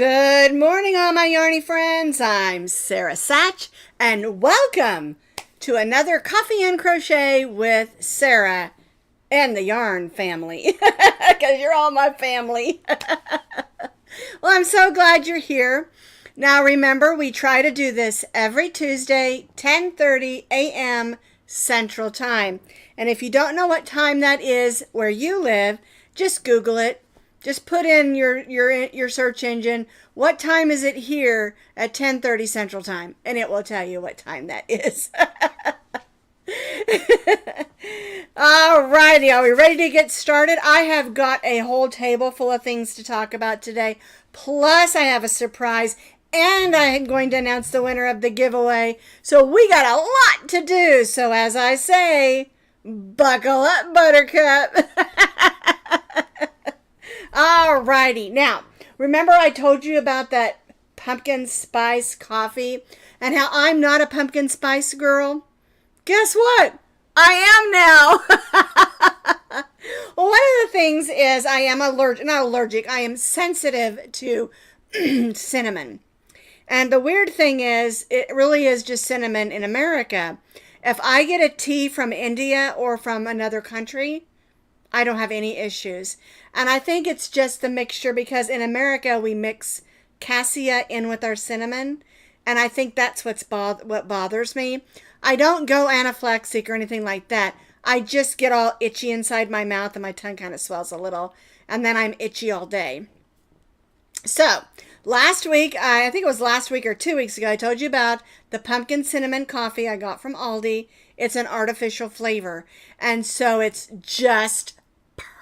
Good morning, all my yarny friends. I'm Sara Sach, and welcome to another Coffee and Crochet with Sara and the yarn family, because you're all my family. Well, I'm so glad you're here. Now, remember, we try to do this every Tuesday, 10:30 a.m. Central Time. And if you don't know what time that is where you live, just Google it. Just put in your search engine, what time is it here at 10:30 Central Time? And it will tell you what time that is. All righty, are we ready to get started? I have got a whole table full of things to talk about today. Plus, I have a surprise, and I am going to announce the winner of the giveaway. So we got a lot to do. So as I say, buckle up, Buttercup. Alrighty, now, remember I told you about that pumpkin spice coffee and how I'm not a pumpkin spice girl? Guess what? I am now. Well, one of the things is I am I am sensitive to cinnamon. And the weird thing is, it really is just cinnamon in America. If I get a tea from India or from another country, I don't have any issues. And I think it's just the mixture, because in America we mix cassia in with our cinnamon. And I think that's what bothers me. I don't go anaphylactic or anything like that. I just get all itchy inside my mouth and my tongue kind of swells a little. And then I'm itchy all day. So last week, I think it was last week or 2 weeks ago, I told you about the pumpkin cinnamon coffee I got from Aldi. It's an artificial flavor. And so it's just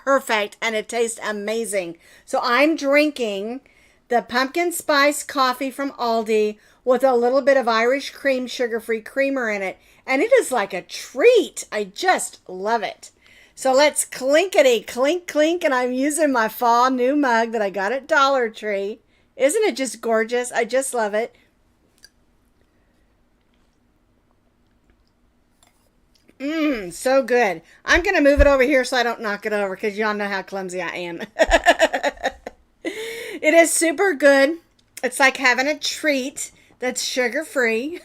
perfect and it tastes amazing. So I'm drinking the pumpkin spice coffee from Aldi with a little bit of Irish cream sugar-free creamer in it. And it is like a treat. I just love it. So let's clinkety clink clink, and I'm using my fall new mug that I got at Dollar Tree. Isn't it just gorgeous? I just love it. So good. I'm going to move it over here so I don't knock it over, because y'all know how clumsy I am. It is super good. It's like having a treat that's sugar-free.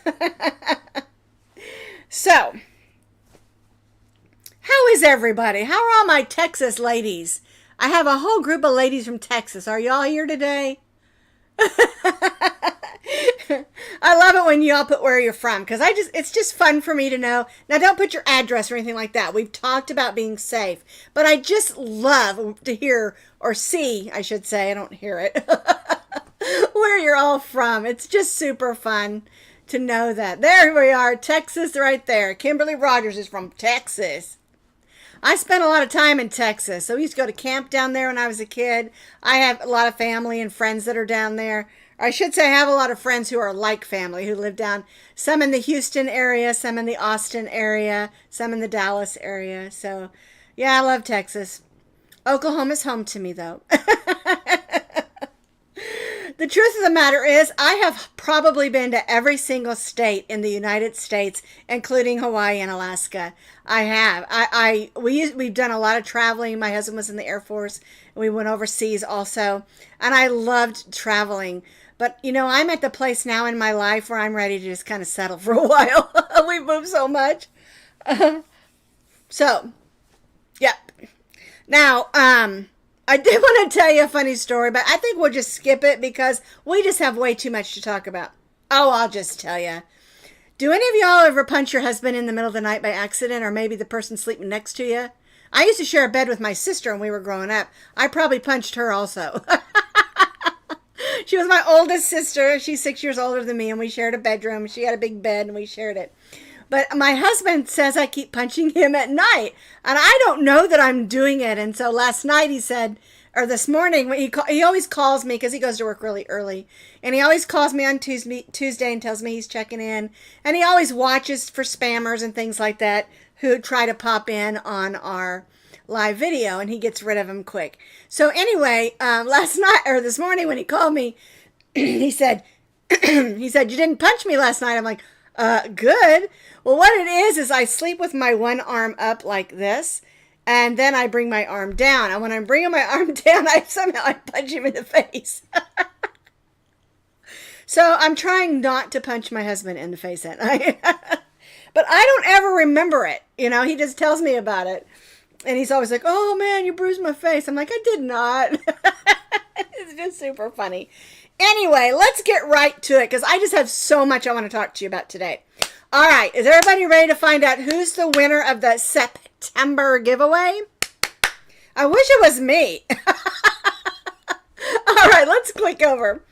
So, how is everybody? How are all my Texas ladies? I have a whole group of ladies from Texas. Are y'all here today? I love it when y'all put where you're from, because it's just fun for me to know. Now, don't put your address or anything like that. We've talked about being safe, but I just love to hear, or see, I should say, I don't hear it, where you're all from. It's just super fun to know that. There we are, Texas right there. Kimberly Rogers is from Texas. I spent a lot of time in Texas. So we used to go to camp down there when I was a kid. I have a lot of family and friends that are down there. Or I should say I have a lot of friends who are like family, who live down, some in the Houston area, some in the Austin area, some in the Dallas area. So, yeah, I love Texas. Oklahoma's home to me, though. The truth of the matter is, I have probably been to every single state in the United States, including Hawaii and Alaska. I have. We've done a lot of traveling. My husband was in the Air Force, and we went overseas also. And I loved traveling. But, you know, I'm at the place now in my life where I'm ready to just kind of settle for a while. We've moved so much. So, yep. Now, I did want to tell you a funny story, but I think we'll just skip it because we just have way too much to talk about. Oh, I'll just tell you. Do any of y'all ever punch your husband in the middle of the night by accident, or maybe the person sleeping next to you? I used to share a bed with my sister when we were growing up. I probably punched her also. She was my oldest sister. She's 6 years older than me, and we shared a bedroom. She had a big bed, and we shared it. But my husband says I keep punching him at night, and I don't know that I'm doing it. And so last night he said, or this morning, when he always calls me because he goes to work really early, and he always calls me on Tuesday and tells me he's checking in, and he always watches for spammers and things like that who try to pop in on our live video, and he gets rid of them quick. So anyway, last night or this morning when he called me, he said, you didn't punch me last night. I'm like, good. Well, what it is I sleep with my one arm up like this, and then I bring my arm down. And when I'm bringing my arm down, I punch him in the face. So I'm trying not to punch my husband in the face at night. But I don't ever remember it. You know, he just tells me about it. And he's always like, oh man, you bruised my face. I'm like, I did not. It's just super funny. Anyway, let's get right to it because I just have so much I want to talk to you about today. All right, is everybody ready to find out who's the winner of the September giveaway? I wish it was me. All right, let's click over.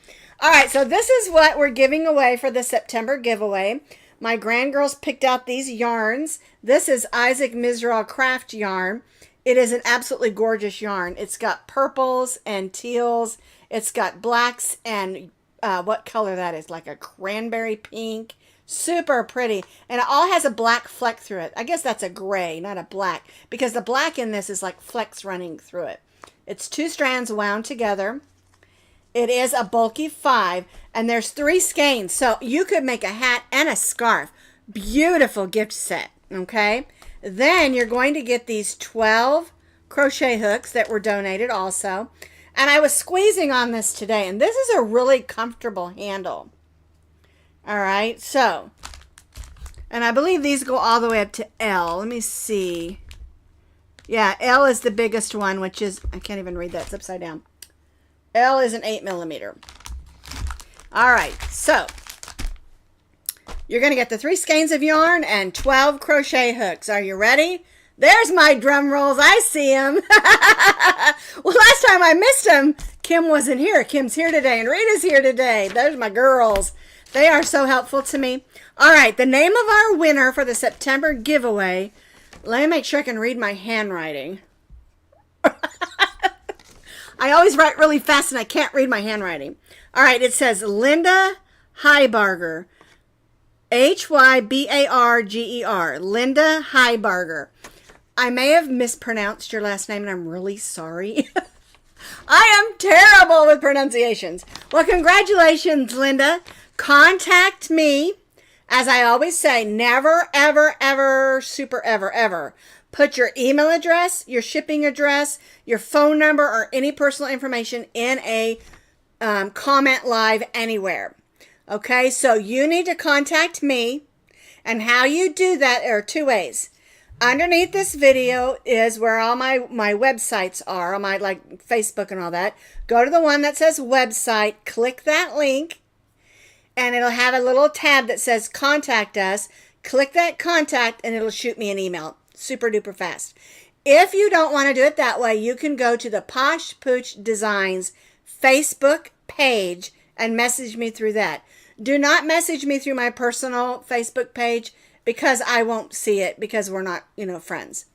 All right, so this is what we're giving away for the September giveaway. My grandgirls picked out these yarns. This is Isaac Mizrahi craft yarn. It is an absolutely gorgeous yarn. It's got purples and teals. It's got blacks and what color that is, like a cranberry pink. Super pretty. And it all has a black fleck through it. I guess that's a gray, not a black, because the black in this is like flecks running through it. It's 2 strands wound together. It is a bulky 5, and there's 3 skeins, so you could make a hat and a scarf. Beautiful gift set, okay? Then you're going to get these 12 crochet hooks that were donated also. And I was squeezing on this today, and this is a really comfortable handle. All right, so, and I believe these go all the way up to L. Let me see. Yeah, L is the biggest one, which is, I can't even read that, it's upside down. L is an 8mm. All right, so you're going to get the 3 skeins of yarn and 12 crochet hooks. Are you ready? There's my drum rolls. I see them. Well, last time I missed them, Kim wasn't here. Kim's here today, and Rita's here today. There's my girls. They are so helpful to me. All right, the name of our winner for the September giveaway. Let me make sure I can read my handwriting. I always write really fast and I can't read my handwriting. All right, it says Linda Hybarger. Hybarger. Linda Hybarger. I may have mispronounced your last name and I'm really sorry. I am terrible with pronunciations. Well, congratulations, Linda. Contact me. As I always say, never, ever, ever, super, ever. Put your email address, your shipping address, your phone number, or any personal information in a comment live anywhere. Okay, so you need to contact me. And how you do that, there are 2 ways. Underneath this video is where all my websites are, my like Facebook and all that. Go to the one that says website, click that link, and it'll have a little tab that says contact us. Click that contact and it'll shoot me an email. Super duper fast. If you don't want to do it that way, you can go to the Posh Pooch Designs Facebook page and message me through that. Do not message me through my personal Facebook page because I won't see it because we're not, friends.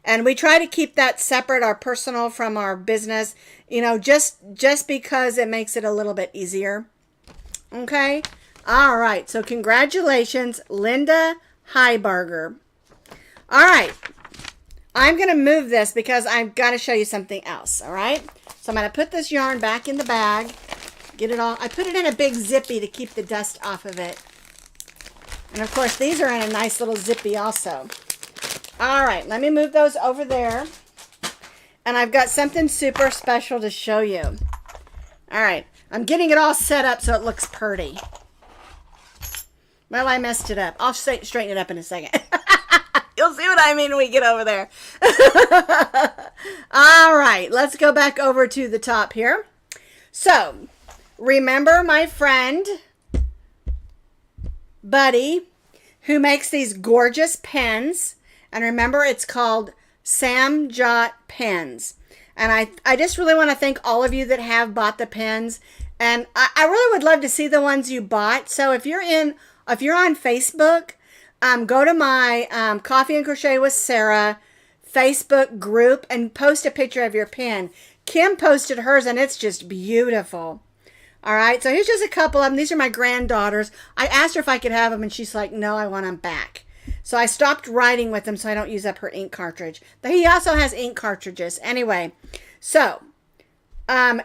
And we try to keep that separate, our personal from our business, just because it makes it a little bit easier. Okay? All right. So congratulations, Linda Hybarger. All right. I'm going to move this because I've got to show you something else. All right? So I'm going to put this yarn back in the bag. Get it all. I put it in a big zippy to keep the dust off of it. And of course, these are in a nice little zippy also. All right. Let me move those over there. And I've got something super special to show you. All right. I'm getting it all set up so it looks pretty. Well, I messed it up. I'll straighten it up in a second. You'll see what I mean when we get over there. All right, let's go back over to the top here. So, remember my friend, Buddy, who makes these gorgeous pens. And remember, it's called SamJotPens. And I just really want to thank all of you that have bought the pens. And I really would love to see the ones you bought. So if you're on Facebook, go to my Coffee and Crochet with Sara Facebook group and post a picture of your pen. Kim posted hers and it's just beautiful. All right, so here's just a couple of them. These are my granddaughters. I asked her if I could have them and she's like, no, I want them back. So I stopped writing with them so I don't use up her ink cartridge. But he also has ink cartridges. Anyway, so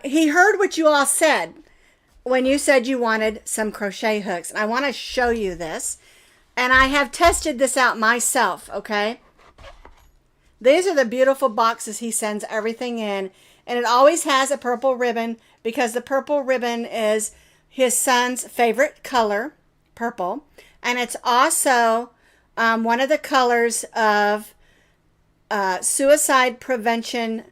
he heard what you all said when you said you wanted some crochet hooks. And I want to show you this. And I have tested this out myself, okay? These are the beautiful boxes he sends everything in. And it always has a purple ribbon because the purple ribbon is his son's favorite color, purple. And it's also one of the colors of Suicide Prevention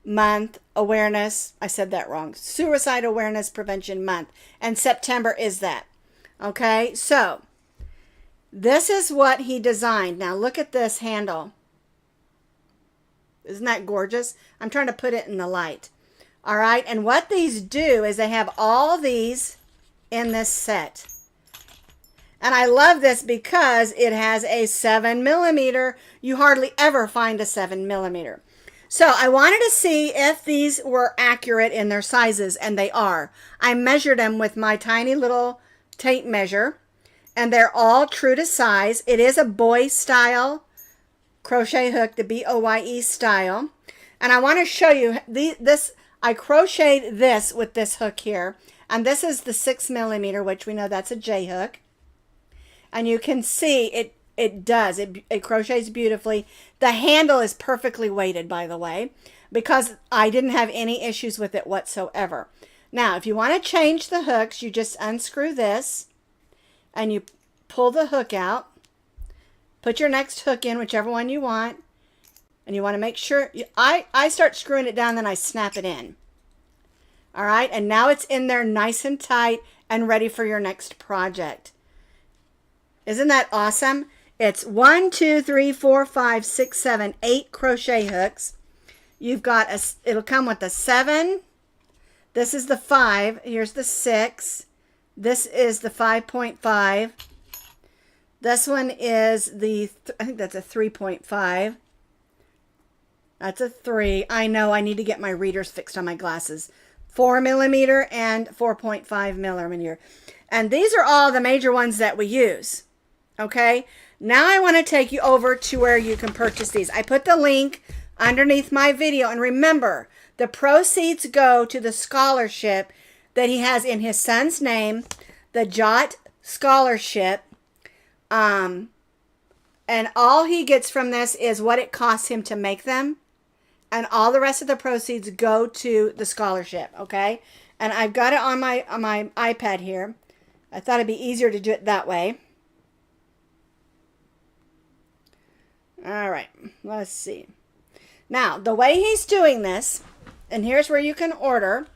Month awareness. I said that wrong. Suicide Awareness Prevention Month. And September is that. Okay, so this is what he designed. Now look at this handle. Isn't that gorgeous? I'm trying to put it in the light. All right, and what these do is they have all these in this set. And I love this because it has a 7mm. You hardly ever find a 7mm. So I wanted to see if these were accurate in their sizes, and they are. I measured them with my tiny little tape measure, and they're all true to size. It is a boy style crochet hook, the B-O-Y-E style. And I want to show you this. I crocheted this with this hook here, and this is the 6mm, which we know that's a J hook. And you can see it crochets beautifully. The handle is perfectly weighted, by the way, because I didn't have any issues with it whatsoever. Now, if you want to change the hooks, you just unscrew this and you pull the hook out. Put your next hook in, whichever one you want. And you want to make sure, I start screwing it down, then I snap it in. All right, and now it's in there nice and tight and ready for your next project. Isn't that awesome? It's 1, 2, 3, 4, 5, 6, 7, 8 crochet hooks. You've got it'll come with a 7. This is the 5. Here's the 6. This is the 5.5. This one is I think that's a 3.5. That's a 3. I know I need to get my readers fixed on my glasses. 4mm and 4.5mm. And these are all the major ones that we use. Okay, now I want to take you over to where you can purchase these. I put the link underneath my video. And remember, the proceeds go to the scholarship that he has in his son's name, the Jot Scholarship. And all he gets from this is what it costs him to make them. And all the rest of the proceeds go to the scholarship, okay? And I've got it on my iPad here. I thought it'd be easier to do it that way. All right, let's see. Now, the way he's doing this, and here's where you can order,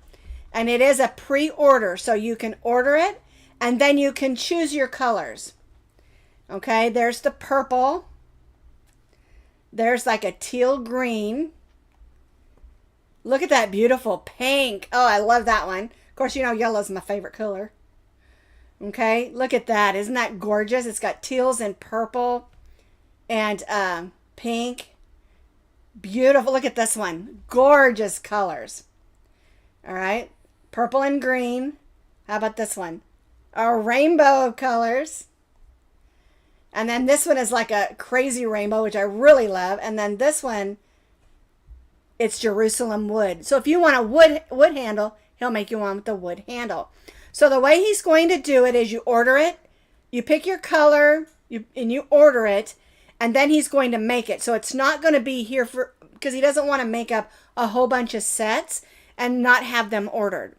and it is a pre-order, so you can order it, and then you can choose your colors. Okay, there's the purple. There's like a teal green. Look at that beautiful pink. Oh, I love that one. Of course, you know yellow's my favorite color. Okay, look at that. Isn't that gorgeous? It's got teals and purple and pink. Beautiful. Look at this one. Gorgeous colors. All right, purple and green. How about this one? A rainbow of colors. And then this one is like a crazy rainbow, which I really love. And then this one, it's Jerusalem wood. So if you want a wood handle, he'll make you one with the wood handle. So the way he's going to do it is you order it, you pick your color, and you order it, and then he's going to make it. So it's not going to be here because he doesn't want to make up a whole bunch of sets and not have them ordered.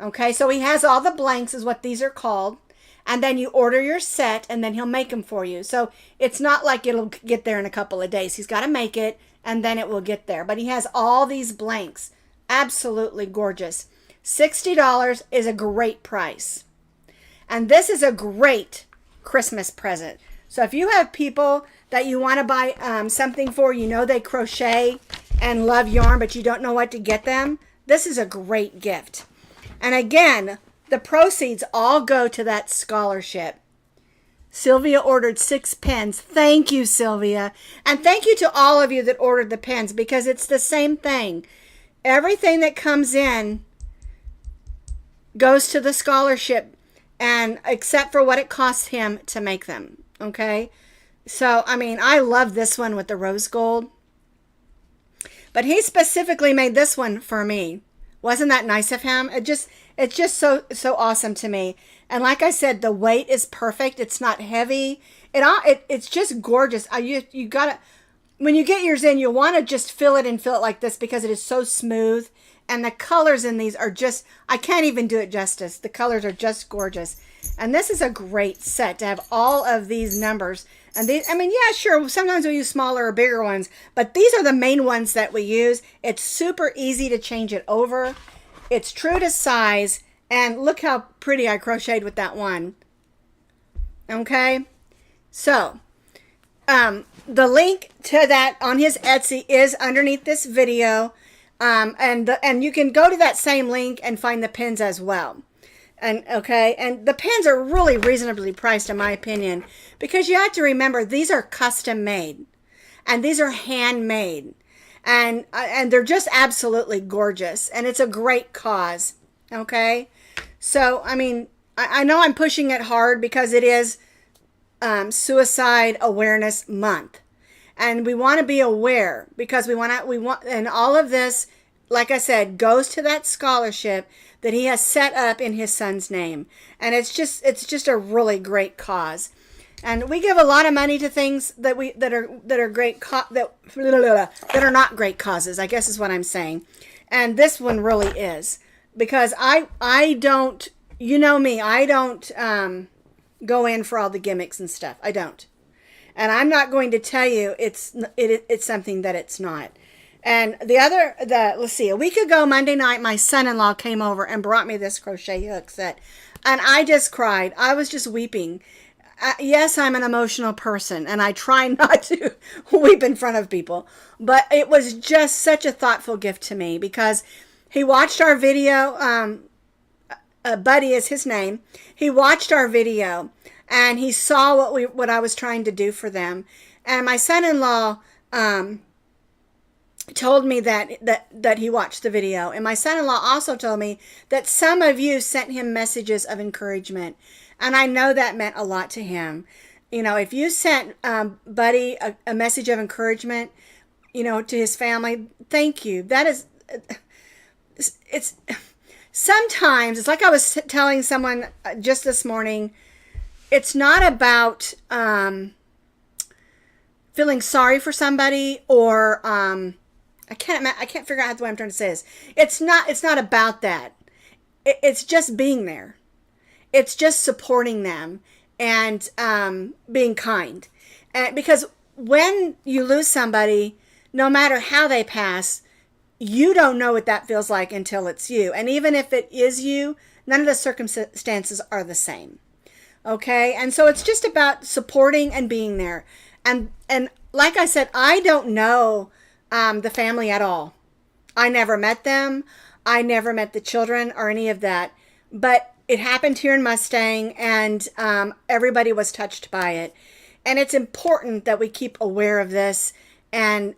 Okay, so he has all the blanks is what these are called. And then you order your set, and then he'll make them for you. So it's not like it'll get there in a couple of days. He's got to make it, and then it will get there. But he has all these blanks. Absolutely gorgeous. $60 is a great price. And this is a great Christmas present. So if you have people that you want to buy something for, you know they crochet and love yarn, but you don't know what to get them, this is a great gift. And again, the proceeds all go to that scholarship. Sylvia ordered 6 pens. Thank you, Sylvia. And thank you to all of you that ordered the pens, because it's the same thing. Everything that comes in goes to the scholarship, and except for what it costs him to make them. Okay? So, I mean, I love this one with the rose gold. But he specifically made this one for me. Wasn't that nice of him? It's just so awesome to me. And like I said, the weight is perfect. It's not heavy. It's just gorgeous. You gotta, when you get yours in, you'll want to just fill it like this because it is so smooth. And the colors in these are just, I can't even do it justice. The colors are just gorgeous. And this is a great set to have all of these numbers. And these, I mean, yeah, sure, sometimes we use smaller or bigger ones, but these are the main ones that we use. It's super easy to change it over. It's true to size. And look how pretty I crocheted with that one. Okay. So, the link to that on his Etsy is underneath this video. And you can go to that same link and find the pins as well. And okay, and the pins are really reasonably priced in my opinion, because you have to remember these are custom made and these are handmade, and they're just absolutely gorgeous, and it's a great cause. Okay, so I mean, I know I'm pushing it hard because it is Suicide Awareness Month. And we want to be aware because we want, and all of this, like I said, goes to that scholarship that he has set up in his son's name. And it's just a really great cause. And we give a lot of money to things that are great, that are not great causes, I guess is what I'm saying. And this one really is, because I don't, you know me, I don't go in for all the gimmicks and stuff. I don't. And I'm not going to tell you it's something that it's not. And let's see, a week ago, Monday night, my son-in-law came over and brought me this crochet hook set. And I just cried. I was just weeping. Yes, I'm an emotional person, and I try not to weep in front of people. But it was just such a thoughtful gift to me, because he watched our video. Buddy is his name. He watched our video. And he saw what I was trying to do for them. And my son-in-law told me that he watched the video. And my son-in-law also told me that some of you sent him messages of encouragement. And I know that meant a lot to him. You know, if you sent Buddy a message of encouragement, you know, to his family, thank you. That is, it's sometimes, it's like I was telling someone just this morning, it's not about feeling sorry for somebody, or I can't figure out the way I'm trying to say this. It's not about that. It's just being there. It's just supporting them and being kind. And because when you lose somebody, no matter how they pass, you don't know what that feels like until it's you. And even if it is you, none of the circumstances are the same. Okay, and so it's just about supporting and being there. And like I said, I don't know the family at all. I never met them. I never met the children or any of that. But it happened here in Mustang, and everybody was touched by it. And it's important that we keep aware of this and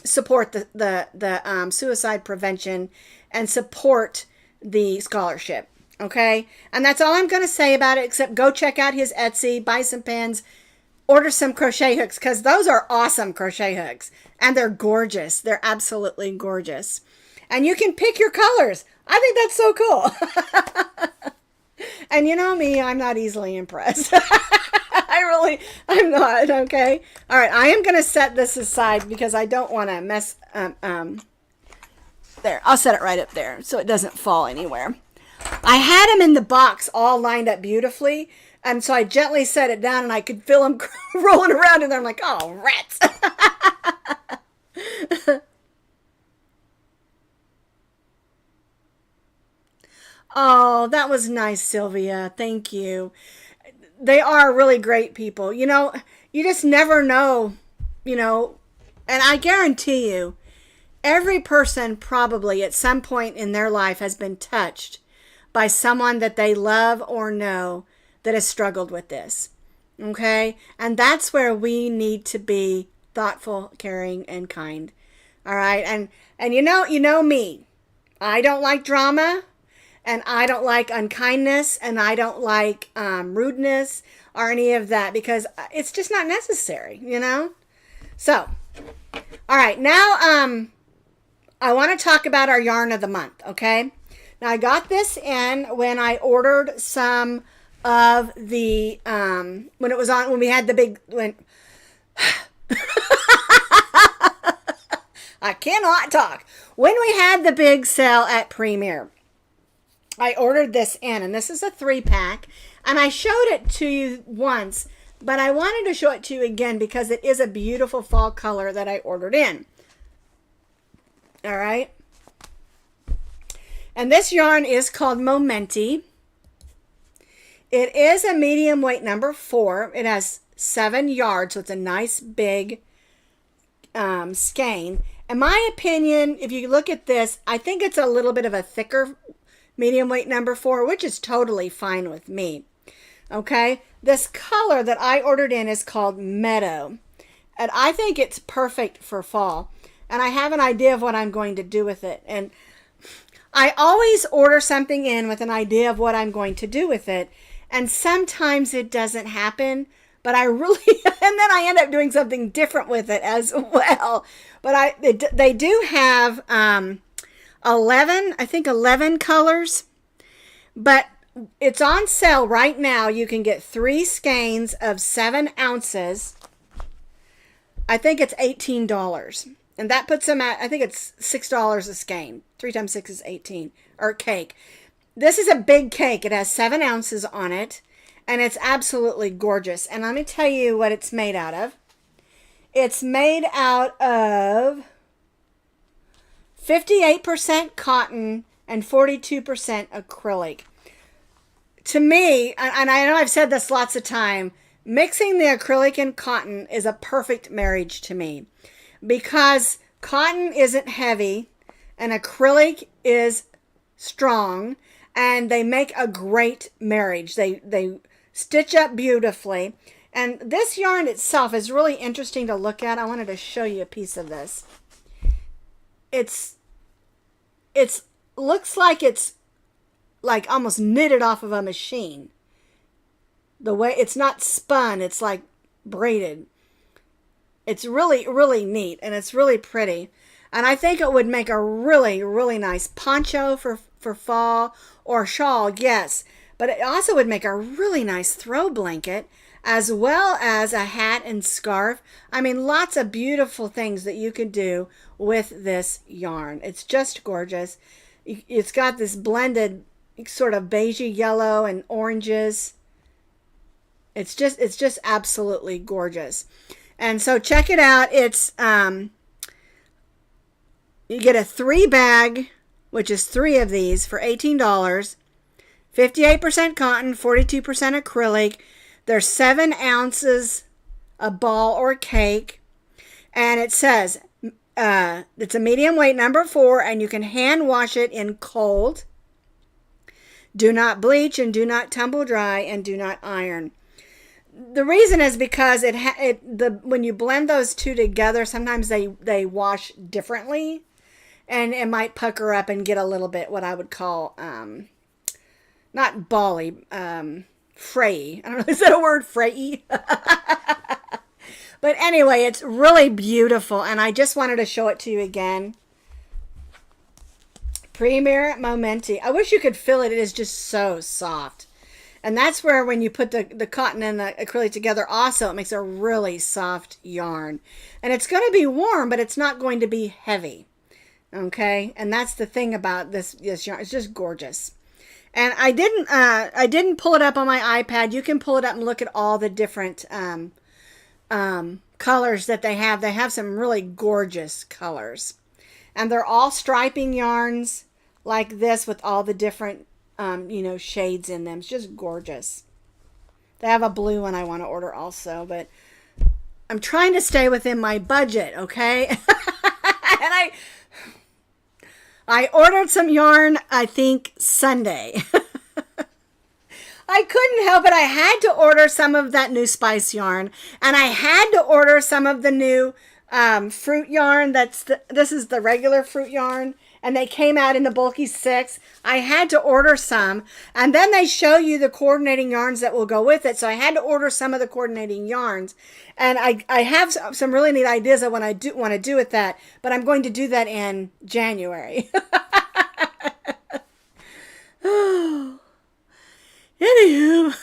support the suicide prevention and support the scholarship. Okay, and that's all I'm going to say about it, except go check out his Etsy, buy some pins, order some crochet hooks, because those are awesome crochet hooks, and they're gorgeous. They're absolutely gorgeous. And you can pick your colors. I think that's so cool. And you know me, I'm not easily impressed. I'm not, okay? All right, I am going to set this aside because I don't want to mess, there, I'll set it right up there so it doesn't fall anywhere. I had them in the box all lined up beautifully, and so I gently set it down, and I could feel them rolling around in there. I'm like, oh, rats. Oh, that was nice, Sylvia. Thank you. They are really great people. You know, you just never know, you know, and I guarantee you, every person probably at some point in their life has been touched by someone that they love or know that has struggled with this. Okay? And that's where we need to be thoughtful, caring, and kind. All right? And you know me. I don't like drama, and I don't like unkindness, and I don't like rudeness or any of that, because it's just not necessary, you know? So, all right, now I want to talk about our yarn of the month, okay? Now, I got this in when I ordered some of the, when we had the big, I cannot talk. When we had the big sale at Premier, I ordered this in, and this is a 3-pack, and I showed it to you once, but I wanted to show it to you again because it is a beautiful fall color that I ordered in. All right. And this yarn is called Momenti. It is a medium weight number 4. It has 7 yards, so it's a nice big skein. In my opinion, if you look at this, I think it's a little bit of a thicker medium weight number 4, which is totally fine with me. Okay, this color that I ordered in is called Meadow, and I think it's perfect for fall, and I have an idea of what I'm going to do with it. And I always order something in with an idea of what I'm going to do with it, and sometimes it doesn't happen, but I really, and then I end up doing something different with it as well. But they do have 11 colors, but it's on sale right now. You can get 3 skeins of 7 ounces. I think it's $18. And that puts them at, I think it's $6 a skein. 3 times 6 is 18. Or cake. This is a big cake. It has 7 ounces on it. And it's absolutely gorgeous. And let me tell you what it's made out of. It's made out of 58% cotton and 42% acrylic. To me, and I know I've said this lots of time, mixing the acrylic and cotton is a perfect marriage to me, because cotton isn't heavy and acrylic is strong, and they make a great marriage. They stitch up beautifully. And this yarn itself is really interesting to look at. I wanted to show you a piece of this. It's looks like it's like almost knitted off of a machine. The way it's not spun, it's like braided. It's really, really neat, and it's really pretty. And I think it would make a really, really nice poncho for fall, or shawl, yes. But it also would make a really nice throw blanket, as well as a hat and scarf. I mean, lots of beautiful things that you could do with this yarn. It's just gorgeous. It's got this blended sort of beigey yellow and oranges. It's just absolutely gorgeous. And so check it out. It's you get a 3 bag, which is 3 of these, for $18. 58% cotton, 42% acrylic. There's 7 ounces a ball or cake. And it says it's a medium weight number 4, and you can hand wash it in cold. Do not bleach, and do not tumble dry, and do not iron. The reason is because when you blend those two together, sometimes they wash differently, and it might pucker up and get a little bit what I would call not bally, frayy. I don't know, is that a word, frayy? But anyway, it's really beautiful, and I just wanted to show it to you again. Premier Momenti. I wish you could feel it. It is just so soft. And that's where when you put the cotton and the acrylic together also, it makes a really soft yarn. And it's going to be warm, but it's not going to be heavy. Okay? And that's the thing about this yarn. It's just gorgeous. And I didn't pull it up on my iPad. You can pull it up and look at all the different colors that they have. They have some really gorgeous colors. And they're all striping yarns like this with all the different, shades in them. It's just gorgeous. They have a blue one I want to order also, but I'm trying to stay within my budget, okay? And I ordered some yarn, I think, Sunday. I couldn't help it. I had to order some of that new spice yarn, and I had to order some of the new fruit yarn. This is the regular fruit yarn, and they came out in the bulky 6. I had to order some, and then they show you the coordinating yarns that will go with it. So I had to order some of the coordinating yarns, and I have some really neat ideas of what I want to do with that, but I'm going to do that in January. Anywho,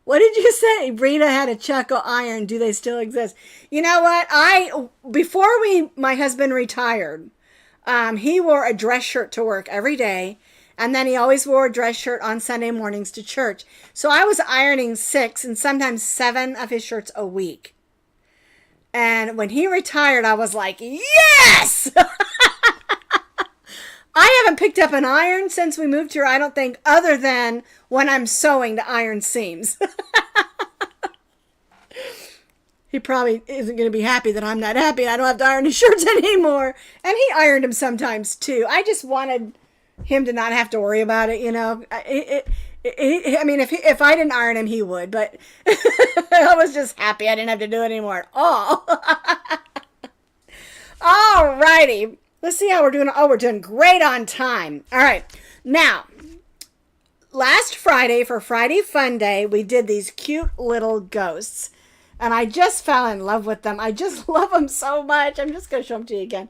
What did you say? Rita had a chuckle iron. Do they still exist? You know what? Before my husband retired, he wore a dress shirt to work every day. And then he always wore a dress shirt on Sunday mornings to church. So I was ironing 6 and sometimes 7 of his shirts a week. And when he retired, I was like, yes! I haven't picked up an iron since we moved here, I don't think, other than when I'm sewing to iron seams. He probably isn't going to be happy that I'm not happy and I don't have to iron his shirts anymore. And he ironed them sometimes too. I just wanted him to not have to worry about it, you know. I mean, if I didn't iron him, he would, but I was just happy I didn't have to do it anymore at all. All righty. Let's see how we're doing. Oh, we're doing great on time. All right. Now, last Friday for Friday Fun Day, we did these cute little ghosts, and I just fell in love with them. I just love them so much. I'm just going to show them to you again.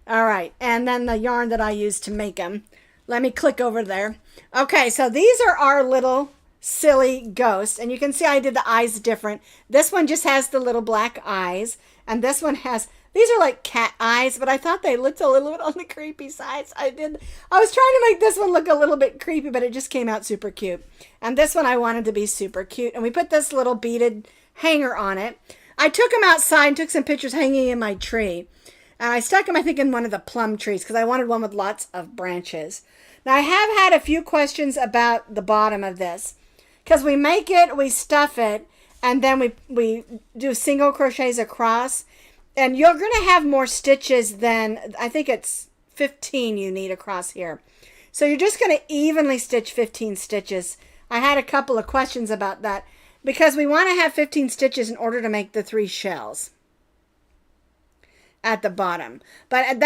All right. And then the yarn that I used to make them. Let me click over there. Okay, so these are our little silly ghosts. And you can see I did the eyes different. This one just has the little black eyes. And this one has, these are like cat eyes, but I thought they looked a little bit on the creepy side. So I was trying to make this one look a little bit creepy, but it just came out super cute. And this one I wanted to be super cute. And we put this little beaded hanger on it. I took them outside and took some pictures hanging in my tree. And I stuck them, I think, in one of the plum trees because I wanted one with lots of branches. Now, I have had a few questions about the bottom of this. Because we make it, we stuff it, and then we do single crochets across. And you're going to have more stitches than, I think it's 15 you need across here. So you're just going to evenly stitch 15 stitches. I had a couple of questions about that. Because we want to have 15 stitches in order to make the 3 shells at the bottom, but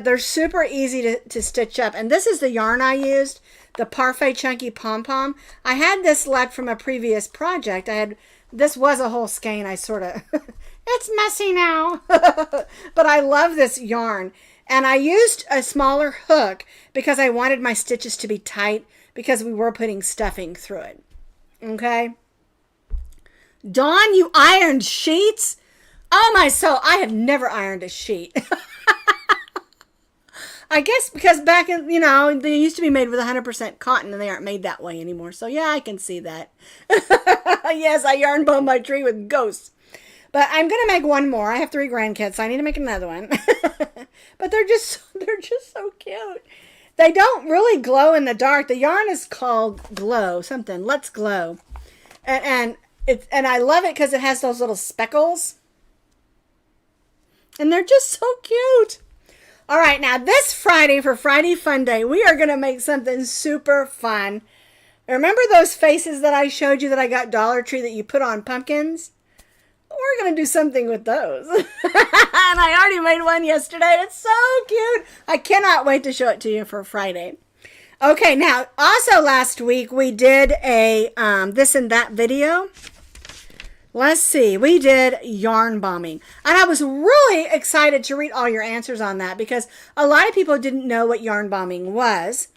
they're super easy to stitch up. And this is the yarn I used, the Parfait Chunky Pom Pom. I had this left from a previous project. This was a whole skein. I sort of it's messy now, but I love this yarn. And I used a smaller hook because I wanted my stitches to be tight because we were putting stuffing through it. Okay, Dawn, you ironed sheets? Oh my soul, I have never ironed a sheet. I guess because back in, you know, they used to be made with 100% cotton and they aren't made that way anymore. So yeah, I can see that. Yes, I yarn bomb my tree with ghosts. But I'm going to make one more. I have 3 grandkids, so I need to make another one. But they're just so cute. They don't really glow in the dark. The yarn is called Glow, something. Let's Glow. And I love it because it has those little speckles. And they're just so cute. All right, now this Friday for Friday Fun Day, we are going to make something super fun. Remember those faces that I showed you that I got Dollar Tree that you put on pumpkins? We're going to do something with those. And I already made one yesterday. It's so cute. I cannot wait to show it to you for Friday. Okay, now also last week we did a this and that video. Let's see, we did yarn bombing. And I was really excited to read all your answers on that because a lot of people didn't know what yarn bombing was.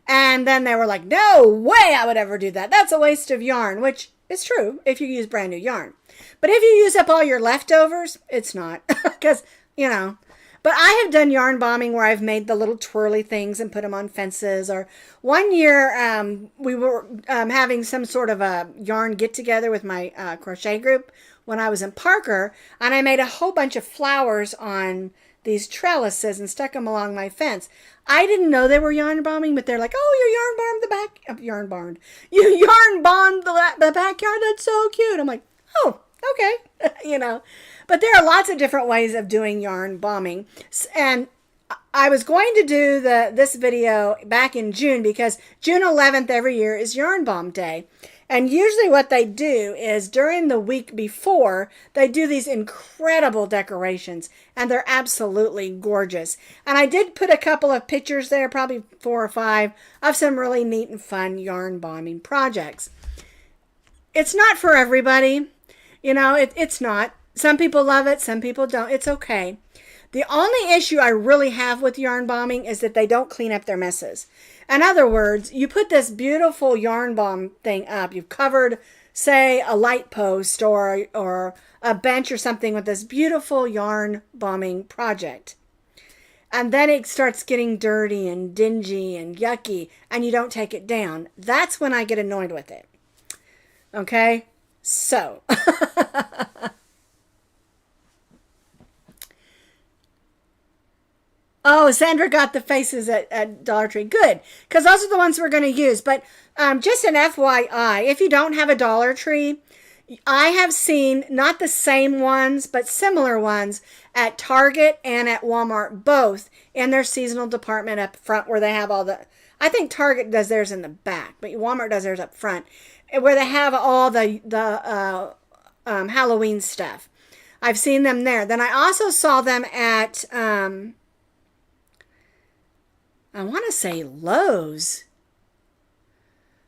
And then they were like, no way I would ever do that. That's a waste of yarn, which is true if you use brand new yarn. But if you use up all your leftovers, it's not. Because, you know. But I have done yarn bombing where I've made the little twirly things and put them on fences. Or one year we were having some sort of a yarn get-together with my crochet group when I was in Parker. And I made a whole bunch of flowers on these trellises and stuck them along my fence. I didn't know they were yarn bombing, but they're like, oh, you yarn bombed the backyard. That's so cute. I'm like, oh, okay. You know. But there are lots of different ways of doing yarn bombing. And I was going to do this video back in June because June 11th every year is Yarn Bomb Day. And usually what they do is during the week before, they do these incredible decorations. And they're absolutely gorgeous. And I did put a couple of pictures there, probably 4 or 5, of some really neat and fun yarn bombing projects. It's not for everybody. You know, it's not. Some people love it, some people don't. It's okay. The only issue I really have with yarn bombing is that they don't clean up their messes. In other words, you put this beautiful yarn bomb thing up. You've covered say, a light post or a bench or something with this beautiful yarn bombing project. And then it starts getting dirty and dingy and yucky, and you don't take it down. That's when I get annoyed with it. Okay? So. Oh, Sandra got the faces at Dollar Tree. Good, because those are the ones we're going to use. But just an FYI, if you don't have a Dollar Tree, I have seen not the same ones, but similar ones at Target and at Walmart, both in their seasonal department up front where they have all the, I think Target does theirs in the back, but Walmart does theirs up front, where they have all the Halloween stuff. I've seen them there. Then I also saw them at, I want to say Lowe's.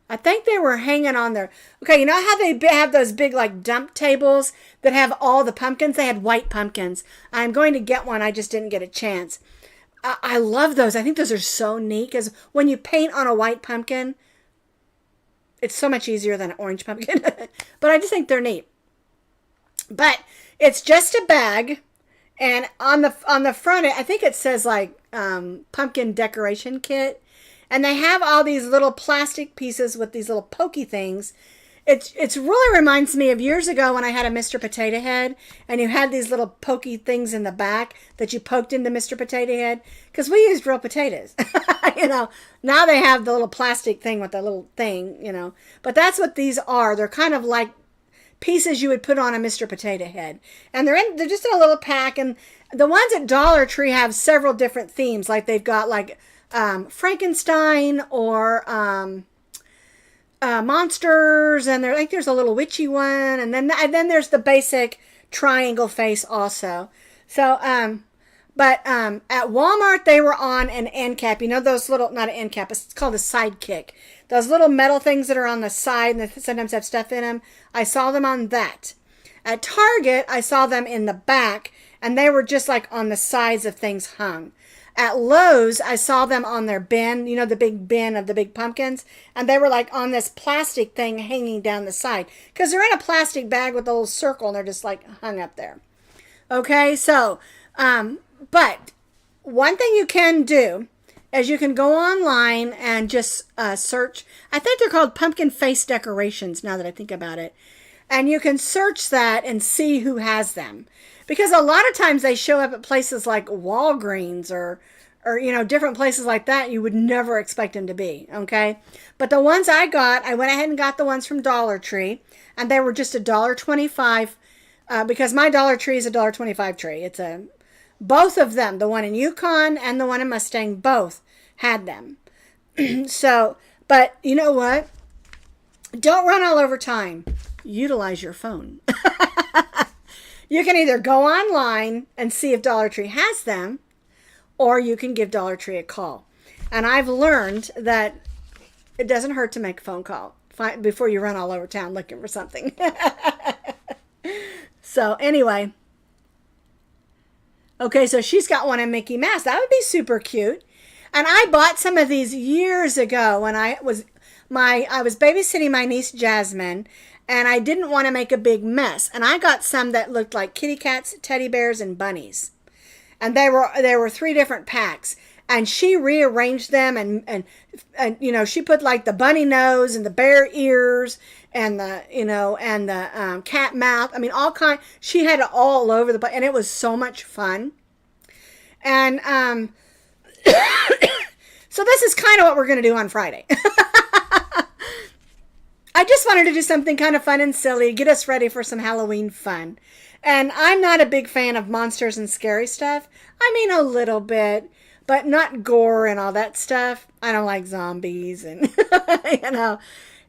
I think they were hanging on there. Okay, you know how they have those big like dump tables that have all the pumpkins? They had white pumpkins. I'm going to get one. I just didn't get a chance. I love those. I think those are so neat because when you paint on a white pumpkin, it's so much easier than an orange pumpkin. But I just think they're neat. But it's just a bag. And on the front, I think it says like pumpkin decoration kit. And they have all these little plastic pieces with these little pokey things. It's really reminds me of years ago when I had a Mr. Potato Head. And you had these little pokey things in the back that you poked into Mr. Potato Head. Because we used real potatoes. You know, now they have the little plastic thing with the little thing, you know. But that's what these are. They're kind of like pieces you would put on a Mr. Potato Head. And they're just in a little pack. And the ones at Dollar Tree have several different themes. Like they've got like Frankenstein or monsters. And there's a little witchy one. And then there's the basic triangle face also. So, but at Walmart, they were on an end cap. You know those little, not an end cap, it's called a sidekick. Those little metal things that are on the side and that sometimes have stuff in them. I saw them on that. At Target, I saw them in the back, and they were just like on the sides of things hung. At Lowe's, I saw them on their bin, you know, the big bin of the big pumpkins, and they were like on this plastic thing hanging down the side. Because they're in a plastic bag with a little circle, and they're just like hung up there. Okay, so, but one thing you can do is you can go online and just search. I think they're called pumpkin face decorations now that I think about it. And you can search that and see who has them. Because a lot of times they show up at places like Walgreens or you know, different places like that you would never expect them to be, okay? But the ones I got, I went ahead and got the ones from Dollar Tree, and they were just $1.25 because my Dollar Tree is $1.25 tree. It's both of them, the one in Yukon and the one in Mustang, both had them. So, but you know what? Don't run all over time. Utilize your phone. You can either go online and see if Dollar Tree has them, or you can give Dollar Tree a call. And I've learned that it doesn't hurt to make a phone call before you run all over town looking for something. So anyway. Okay, so she's got one in Mickey Mouse. That would be super cute. And I bought some of these years ago when I was babysitting my niece Jasmine, and I didn't want to make a big mess. And I got some that looked like kitty cats, teddy bears, and bunnies. And there were 3 different packs. And she rearranged them and you know, she put like the bunny nose and the bear ears and the, you know, and the cat mouth. I mean, all kind. She had it all over the place, and it was so much fun. And so this is kind of what we're going to do on Friday. I just wanted to do something kind of fun and silly, get us ready for some Halloween fun. And I'm not a big fan of monsters and scary stuff. I mean, a little bit, but not gore and all that stuff. I don't like zombies and, you know.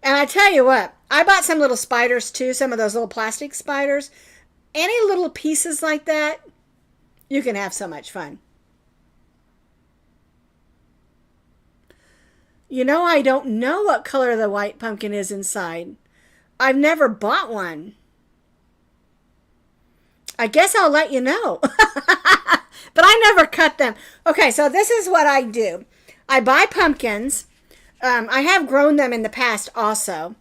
And I tell you what, I bought some little spiders too, some of those little plastic spiders. Any little pieces like that, you can have so much fun. You know, I don't know what color the white pumpkin is inside. I've never bought one. I guess I'll let you know. But I never cut them. Okay, so this is what I do. I buy pumpkins. I have grown them in the past also.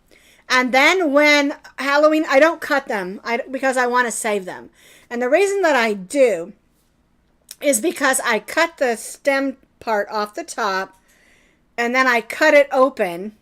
And then when Halloween, I don't cut them because I want to save them. And the reason that I do is because I cut the stem part off the top, and then I cut it open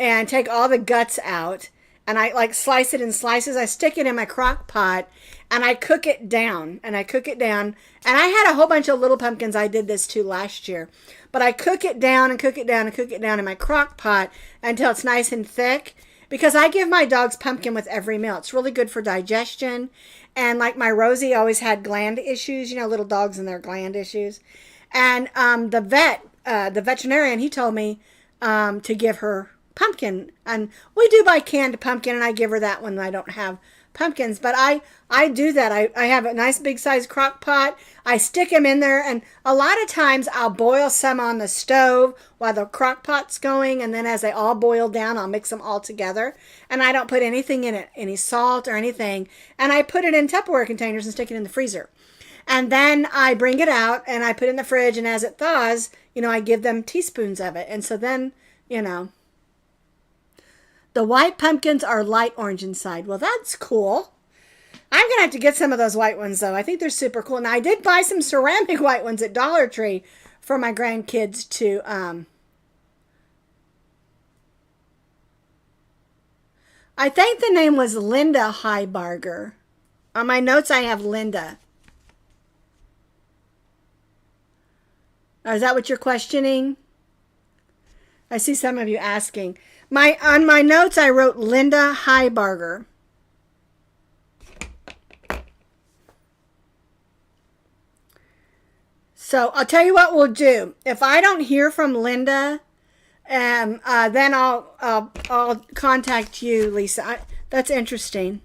and take all the guts out, and I like slice it in slices. I stick it in my crock pot and I cook it down, and I I had a whole bunch of little pumpkins I did this to last year, but I cook it down and cook it down and cook it down in my crock pot until it's nice and thick, because I give my dogs pumpkin with every meal. It's really good for digestion. And like my Rosie always had gland issues, you know, little dogs and their gland issues. And the veterinarian, he told me to give her pumpkin. And we do buy canned pumpkin, and I give her that when I don't have pumpkins. But I do that. I have a nice big size crock pot. I stick them in there, and a lot of times I'll boil some on the stove while the crock pot's going, and then as they all boil down, I'll mix them all together. And I don't put anything in it, any salt or anything. And I put it in Tupperware containers and stick it in the freezer. And then I bring it out and I put it in the fridge, and as it thaws, you know, I give them teaspoons of it. And so then, you know, the white pumpkins are light orange inside. Well, that's cool. I'm going to have to get some of those white ones, though. I think they're super cool. Now, I did buy some ceramic white ones at Dollar Tree for my grandkids to, I think the name was Linda Heibarger. On my notes, I have Linda. Or is that what you're questioning? I see some of you asking. On my notes, I wrote Linda Heibarger. So I'll tell you what we'll do. If I don't hear from Linda, then I'll contact you, Lisa. That's interesting.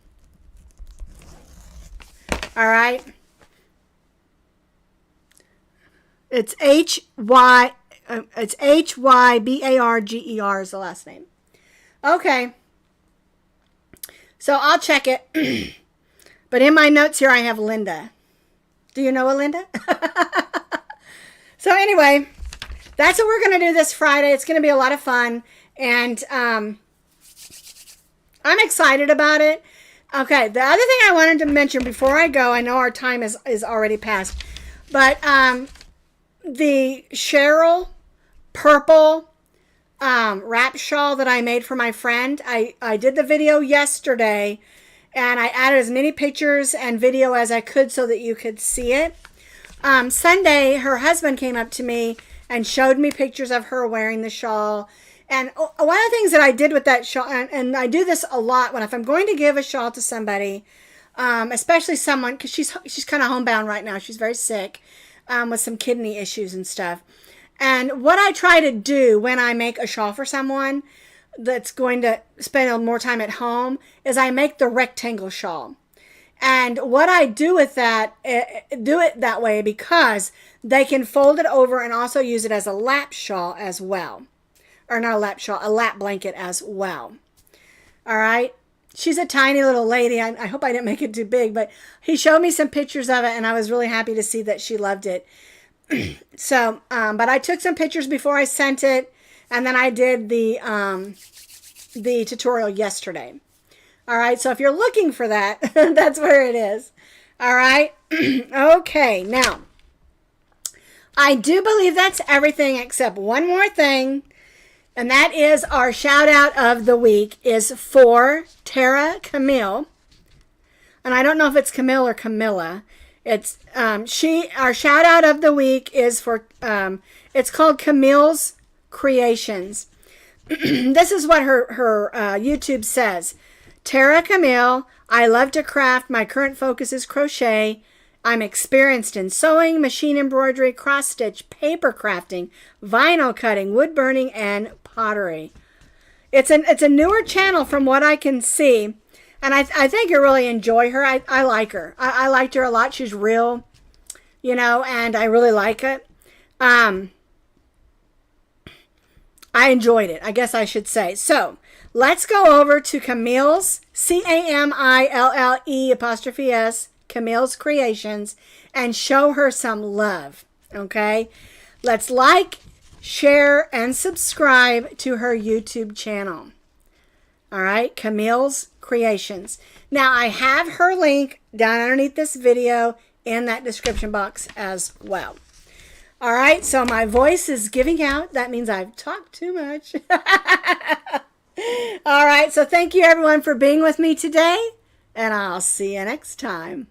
All right. It's Hybarger is the last name. Okay. So I'll check it. But in my notes here, I have Linda. Do you know a Linda? So anyway, that's what we're going to do this Friday. It's going to be a lot of fun. And I'm excited about it. Okay, the other thing I wanted to mention before I go, I know our time is already past, but the Cheryl purple wrap shawl that I made for my friend, I did the video yesterday, and I added as many pictures and video as I could so that you could see it. Sunday, her husband came up to me and showed me pictures of her wearing the shawl. And one of the things that I did with that shawl, and I do this a lot if I'm going to give a shawl to somebody, especially someone, because she's kind of homebound right now. She's very sick with some kidney issues and stuff. And what I try to do when I make a shawl for someone that's going to spend more time at home is I make the rectangle shawl. And what I do with that, do it that way because they can fold it over and also use it as a lap shawl as well. Or not a lap shawl, a lap blanket as well. All right. She's a tiny little lady. I hope I didn't make it too big, but he showed me some pictures of it, and I was really happy to see that she loved it. So, but I took some pictures before I sent it, and then I did the tutorial yesterday. All right, so if you're looking for that, that's where it is. All right. Okay, now, I do believe that's everything except one more thing, and that is our shout out of the week is for Tara Camille. And I don't know if it's Camille or Camilla. It's our shout out of the week is for it's called Camille's Creations. This is what her YouTube says. Tara Camille, I love to craft. My current focus is crochet. I'm experienced in sewing, machine embroidery, cross stitch, paper crafting, vinyl cutting, wood burning, and pottery. It's a newer channel from what I can see, and I think you'll really enjoy her. I like her. I liked her a lot. She's real, you know, and I really like it. I enjoyed it, I guess I should say. So let's go over to Camille's, CAMILLE', Camille's Creations, and show her some love, okay? Let's like, share, and subscribe to her YouTube channel. All right, Camille's Creations. Now, I have her link down underneath this video in that description box as well. All right, so my voice is giving out. That means I've talked too much. All right, so thank you everyone for being with me today, and I'll see you next time.